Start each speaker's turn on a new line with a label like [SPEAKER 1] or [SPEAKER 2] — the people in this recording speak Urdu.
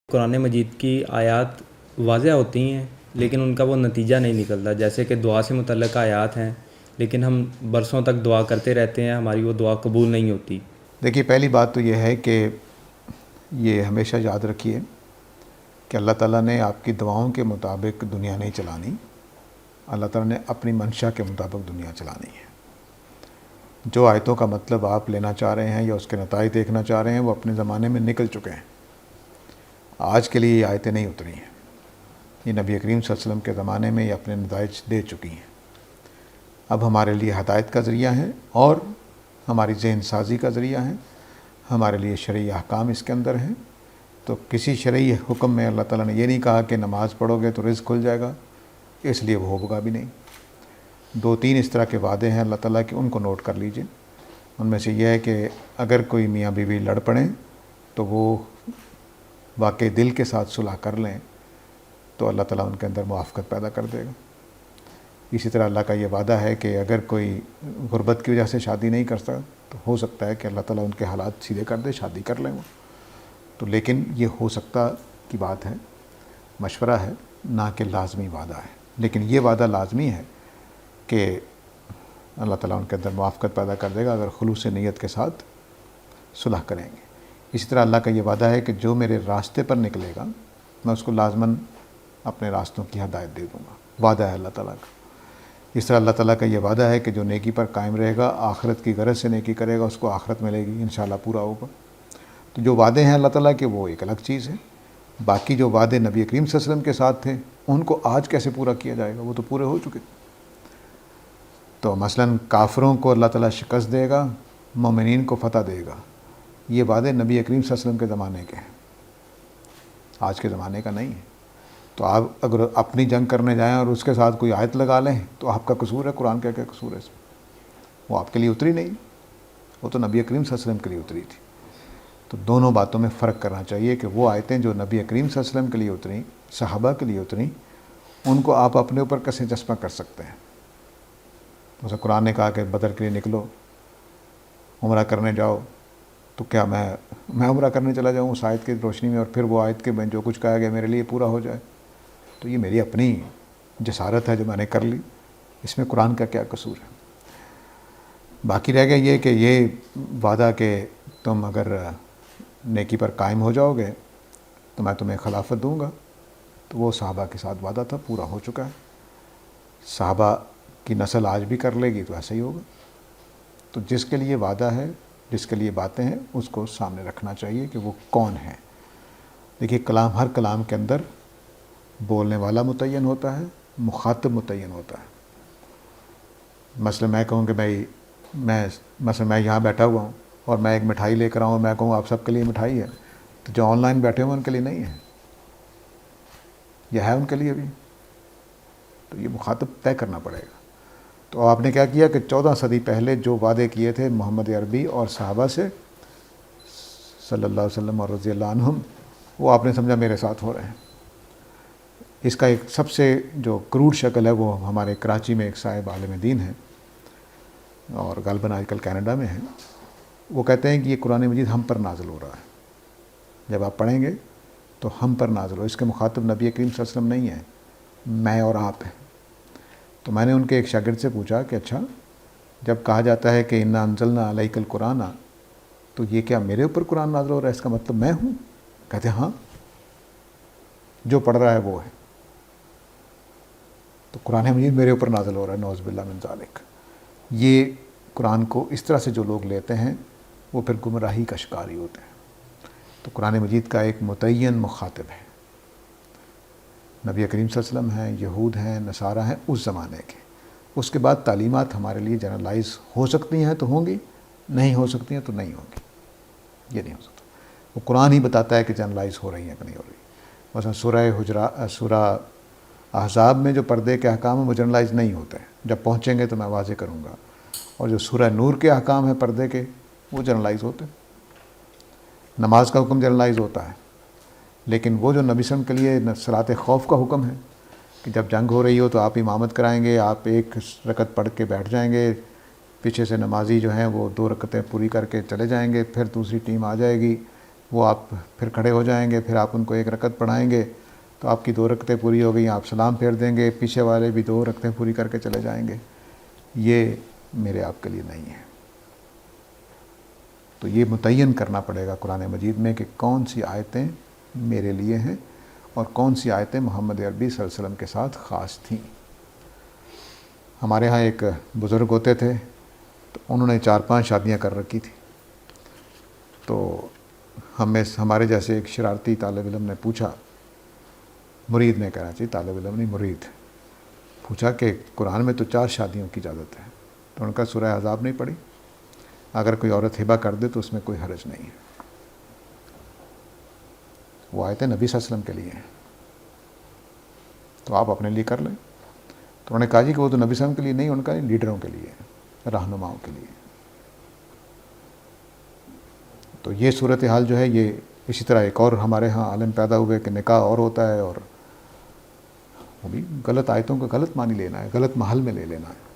[SPEAKER 1] قرآن مجید کی آیات واضح ہوتی ہیں لیکن ان کا وہ نتیجہ نہیں نکلتا، جیسے کہ دعا سے متعلق آیات ہیں لیکن ہم برسوں تک دعا کرتے رہتے ہیں، ہماری وہ دعا قبول نہیں ہوتی۔
[SPEAKER 2] دیکھیے، پہلی بات تو یہ ہے کہ یہ ہمیشہ یاد رکھیے کہ اللہ تعالیٰ نے آپ کی دعاؤں کے مطابق دنیا نہیں چلانی، اللہ تعالیٰ نے اپنی منشا کے مطابق دنیا چلانی ہے۔ جو آیتوں کا مطلب آپ لینا چاہ رہے ہیں یا اس کے نتائج دیکھنا چاہ رہے ہیں وہ اپنے زمانے میں نکل چکے ہیں، آج کے لیے یہ آیتیں نہیں اتری ہیں، یہ نبی کریم صلی اللہ علیہ وسلم کے زمانے میں یہ اپنے نتائج دے چکی ہیں۔ اب ہمارے لیے ہدایت کا ذریعہ ہیں اور ہماری ذہن سازی کا ذریعہ ہیں، ہمارے لیے شرعی احکام اس کے اندر ہیں۔ تو کسی شرعی حکم میں اللہ تعالیٰ نے یہ نہیں کہا کہ نماز پڑھو گے تو رزق کھل جائے گا، اس لیے وہ ہوگا بھی نہیں۔ 2-3 اس طرح کے وعدے ہیں اللہ تعالیٰ کے، ان کو نوٹ کر لیجئے۔ ان میں سے یہ ہے کہ اگر کوئی میاں بیوی لڑ پڑیں تو وہ واقعی دل کے ساتھ صلح کر لیں تو اللہ تعالیٰ ان کے اندر موافقت پیدا کر دے گا۔ اسی طرح اللہ کا یہ وعدہ ہے کہ اگر کوئی غربت کی وجہ سے شادی نہیں کر سکتا تو ہو سکتا ہے کہ اللہ تعالیٰ ان کے حالات سیدھے کر دے، شادی کر لیں وہ تو، لیکن یہ ہو سکتا کی بات ہے، مشورہ ہے، نہ کہ لازمی وعدہ ہے۔ لیکن یہ وعدہ لازمی ہے کہ اللہ تعالیٰ ان کے اندر موافقت پیدا کر دے گا اگر خلوص نیت کے ساتھ صلح کریں گے۔ اسی طرح اللہ کا یہ وعدہ ہے کہ جو میرے راستے پر نکلے گا میں اس کو لازماً اپنے راستوں کی ہدایت دے دوں گا، وعدہ ہے اللہ تعالیٰ کا۔ اس طرح اللہ تعالیٰ کا یہ وعدہ ہے کہ جو نیکی پر قائم رہے گا، آخرت کی غرض سے نیکی کرے گا، اس کو آخرت ملے گی، انشاءاللہ پورا ہوگا۔ تو جو وعدے ہیں اللہ تعالیٰ کے وہ ایک الگ چیز ہے، باقی جو وعدے نبی کریم صلی اللہ علیہ وسلم کے ساتھ تھے ان کو آج کیسے پورا کیا جائے گا، وہ تو پورے ہو چکے۔ تو مثلاً کافروں کو اللہ تعالیٰ شکست دے گا، مومنین کو فتح دے گا، یہ وعدے نبی کریم صلی اللہ علیہ وسلم کے زمانے کے ہیں، آج کے زمانے کا نہیں ہے۔ تو آپ اگر اپنی جنگ کرنے جائیں اور اس کے ساتھ کوئی آیت لگا لیں تو آپ کا قصور ہے، قرآن کا کیا قصور ہے اس میں؟ وہ آپ کے لیے اتری نہیں، وہ تو نبی کریم صلی اللہ علیہ وسلم کے لیے اتری تھی۔ تو دونوں باتوں میں فرق کرنا چاہیے کہ وہ آیتیں جو نبی کریم صلی اللہ علیہ وسلم کے لیے اتریں، صحابہ کے لیے اتریں، ان کو آپ اپنے اوپر کیسے چسپاں کر سکتے ہیں؟ جیسے قرآن نے کہا کہ بدر کے لیے نکلو، عمرہ کرنے جاؤ، تو کیا میں عمرہ کرنے چلا جاؤں اس آیت کی روشنی میں اور پھر وہ آیت کے میں جو کچھ کہا گیا میرے لیے پورا ہو جائے؟ تو یہ میری اپنی جسارت ہے جو میں نے کر لی، اس میں قرآن کا کیا قصور ہے؟ باقی رہ گیا یہ کہ یہ وعدہ کہ تم اگر نیکی پر قائم ہو جاؤ گے تو میں تمہیں خلافت دوں گا، تو وہ صحابہ کے ساتھ وعدہ تھا، پورا ہو چکا ہے۔ صحابہ کی نسل آج بھی کر لے گی تو ایسا ہی ہوگا۔ تو جس کے لیے وعدہ ہے، جس کے لیے باتیں ہیں، اس کو سامنے رکھنا چاہیے کہ وہ کون ہے۔ دیکھیے، ہر کلام کے اندر بولنے والا متعین ہوتا ہے، مخاطب متعین ہوتا ہے۔ مثلا میں کہوں کہ میں یہاں بیٹھا ہوا ہوں اور میں ایک مٹھائی لے کر آؤں، میں کہوں آپ سب کے لیے مٹھائی ہے، تو جو آن لائن بیٹھے ہوئے ان کے لیے نہیں ہے، یہ ہے ان کے لیے بھی، تو یہ مخاطب طے کرنا پڑے گا۔ تو آپ نے کیا کیا کہ 14 صدی پہلے جو وعدے کیے تھے محمد عربی اور صحابہ سے صلی اللہ علیہ وسلم اور رضی اللہ عنہم، وہ آپ نے سمجھا میرے ساتھ ہو رہے ہیں۔ اس کا ایک سب سے جو کروڑ شکل ہے وہ ہمارے کراچی میں ایک صاحب عالم دین ہیں اور غالباً آج کل کینیڈا میں ہیں، وہ کہتے ہیں کہ یہ قرآن مجید ہم پر نازل ہو رہا ہے، جب آپ پڑھیں گے تو ہم پر نازل ہو، اس کے مخاطب نبی کریم صلی اللہ علیہ وسلم نہیں ہیں، میں اور آپ ہیں۔ تو میں نے ان کے ایک شاگرد سے پوچھا کہ اچھا، جب کہا جاتا ہے کہ انا انزلنا علیک القرآن، تو یہ کیا میرے اوپر قرآن نازل ہو رہا ہے، اس کا مطلب میں ہوں؟ کہتے ہیں ہاں، جو پڑھ رہا ہے وہ ہے۔ تو قرآن مجید میرے اوپر نازل ہو رہا ہے، نعوذ باللہ من ذالک۔ یہ قرآن کو اس طرح سے جو لوگ لیتے ہیں وہ پھر گمراہی کا شکار ہی ہوتے ہیں۔ تو قرآن مجید کا ایک متعین مخاطب ہے، نبی کریم صلی اللہ علیہ وسلم ہیں، یہود ہیں، نصارہ ہیں اس زمانے کے۔ اس کے بعد تعلیمات ہمارے لیے جنرلائز ہو سکتی ہیں تو ہوں گی، نہیں ہو سکتی ہیں تو نہیں ہوں گی، یہ نہیں ہو سکتا۔ وہ قرآن ہی بتاتا ہے کہ جنرلائز ہو رہی ہیں کہ نہیں ہو رہی۔ مثلا سورہ احزاب میں جو پردے کے احکام ہیں وہ جنرلائز نہیں ہوتے ہیں، جب پہنچیں گے تو میں واضح کروں گا۔ اور جو سورہ نور کے احکام ہیں پردے کے، وہ جنرلائز ہوتے ہیں۔ نماز کا حکم جنرلائز ہوتا ہے، لیکن وہ جو نبی صلی اللہ علیہ وسلم کے لیے صلاۃ خوف کا حکم ہے کہ جب جنگ ہو رہی ہو تو آپ امامت کرائیں گے، آپ ایک رکعت پڑھ کے بیٹھ جائیں گے، پیچھے سے نمازی جو ہیں وہ 2 رکعتیں پوری کر کے چلے جائیں گے، پھر دوسری ٹیم آ جائے گی، وہ آپ پھر کھڑے ہو جائیں گے، پھر آپ ان کو 1 رکعت پڑھائیں گے تو آپ کی 2 رکعتیں پوری ہو گئیں، آپ سلام پھیر دیں گے، پیچھے والے بھی 2 رکعتیں پوری کر کے چلے جائیں گے۔ یہ میرے آپ کے لیے نہیں ہے۔ تو یہ متعین کرنا پڑے گا قرآن مجید میں کہ کون سی آیتیں میرے لیے ہیں اور کون سی آیتیں محمد عربی صلی اللہ علیہ وسلم کے ساتھ خاص تھیں۔ ہمارے ہاں ایک بزرگ ہوتے تھے، تو انہوں نے 4-5 شادیاں کر رکھی تھی۔ تو ہمارے جیسے ایک شرارتی طالب علم نے پوچھا، مرید نے کہنا چاہیے، طالب علم نہیں مرید، پوچھا کہ قرآن میں تو 4 شادیوں کی اجازت ہے، تو ان کا سورہ احزاب نہیں پڑھی؟ اگر کوئی عورت ہبہ کر دے تو اس میں کوئی حرج نہیں ہے، وہ آیتیں نبی صلی اللہ علیہ وسلم کے لیے ہیں، تو آپ اپنے لیے کر لیں۔ تو انہوں نے کہا جی کہ وہ تو نبی صلی اللہ علیہ وسلم کے لیے نہیں، ان کا لیڈروں کے لیے ہے، رہنماؤں کے لیے۔ تو یہ صورتحال جو ہے، یہ اسی طرح ایک اور ہمارے ہاں عالم پیدا ہوئے کہ نکاح اور ہوتا ہے، اور وہ بھی غلط آیتوں کا غلط معنی لینا ہے، غلط محل میں لے لینا ہے۔